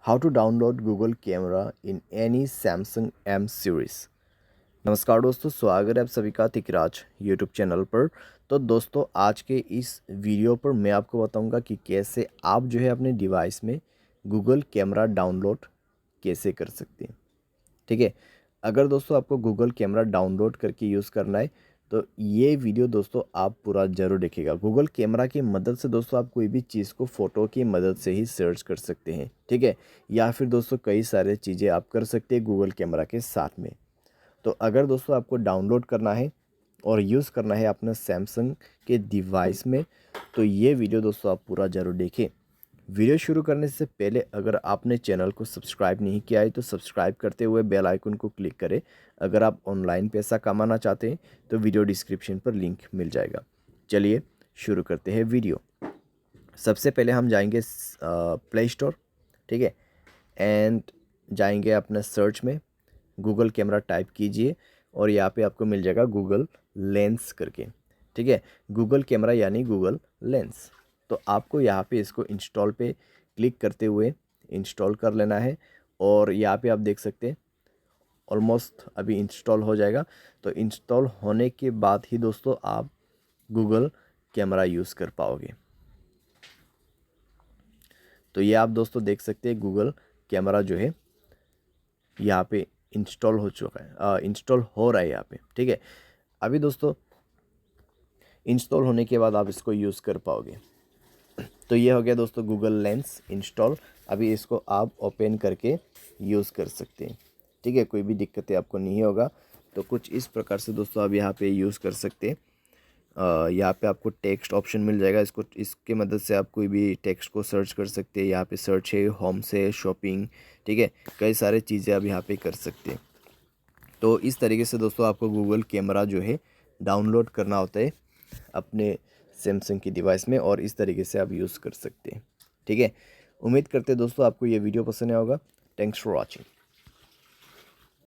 How to download Google camera in any Samsung M series. नमस्कार दोस्तों, स्वागत है आप सभी का तिकराज यूट्यूब चैनल पर। तो दोस्तों, आज के इस वीडियो पर मैं आपको बताऊंगा कि कैसे आप जो है अपने डिवाइस में गूगल कैमरा डाउनलोड कैसे कर सकते हैं। ठीक है, अगर दोस्तों आपको गूगल कैमरा डाउनलोड करके यूज़ करना है तो ये वीडियो दोस्तों आप पूरा ज़रूर देखिएगा। गूगल कैमरा की मदद से दोस्तों आप कोई भी चीज़ को फ़ोटो की मदद से ही सर्च कर सकते हैं। ठीक है, या फिर दोस्तों कई सारे चीज़ें आप कर सकते हैं गूगल कैमरा के साथ में। तो अगर दोस्तों आपको डाउनलोड करना है और यूज़ करना है अपने सैमसंग के डिवाइस में, तो ये वीडियो दोस्तों आप पूरा ज़रूर देखें। वीडियो शुरू करने से पहले अगर आपने चैनल को सब्सक्राइब नहीं किया है तो सब्सक्राइब करते हुए बेल आइकन को क्लिक करें। अगर आप ऑनलाइन पैसा कमाना चाहते हैं तो वीडियो डिस्क्रिप्शन पर लिंक मिल जाएगा। चलिए शुरू करते हैं वीडियो। सबसे पहले हम जाएंगे प्ले स्टोर। ठीक है, एंड जाएंगे अपने सर्च में, गूगल कैमरा टाइप कीजिए और यहाँ पे आपको मिल जाएगा गूगल लेंस करके। ठीक है, गूगल कैमरा यानी गूगल लेंस। तो आपको यहाँ पे इसको इंस्टॉल पे क्लिक करते हुए इंस्टॉल कर लेना है और यहाँ पे आप देख सकते हैं ऑलमोस्ट अभी इंस्टॉल हो जाएगा। तो इंस्टॉल होने के बाद ही दोस्तों आप गूगल कैमरा यूज़ कर पाओगे। तो ये आप दोस्तों देख सकते हैं गूगल कैमरा जो है यहाँ पे इंस्टॉल हो चुका है, इंस्टॉल हो रहा है यहाँ पे। ठीक है, अभी दोस्तों इंस्टॉल होने के बाद आप इसको यूज़ कर पाओगे। तो ये हो गया दोस्तों गूगल लेंस इंस्टॉल। अभी इसको आप ओपन करके यूज़ कर सकते हैं। ठीक है, कोई भी दिक्कतें आपको नहीं होगा। तो कुछ इस प्रकार से दोस्तों आप यहाँ पे यूज़ कर सकते हैं। यहाँ पे आपको टेक्स्ट ऑप्शन मिल जाएगा, इसके मदद से आप कोई भी टेक्स्ट को सर्च कर सकते हैं। यहाँ पे सर्च है, होम से शॉपिंग, ठीक है, कई सारे चीज़ें आप यहाँ पे कर सकते हैं। तो इस तरीके से दोस्तों आपको गूगल कैमरा जो है डाउनलोड करना होता है अपने सैमसंग की डिवाइस में और इस तरीके से आप यूज़ कर सकते हैं। ठीक है, उम्मीद करते हैं दोस्तों आपको ये वीडियो पसंद आया होगा। Thanks for watching.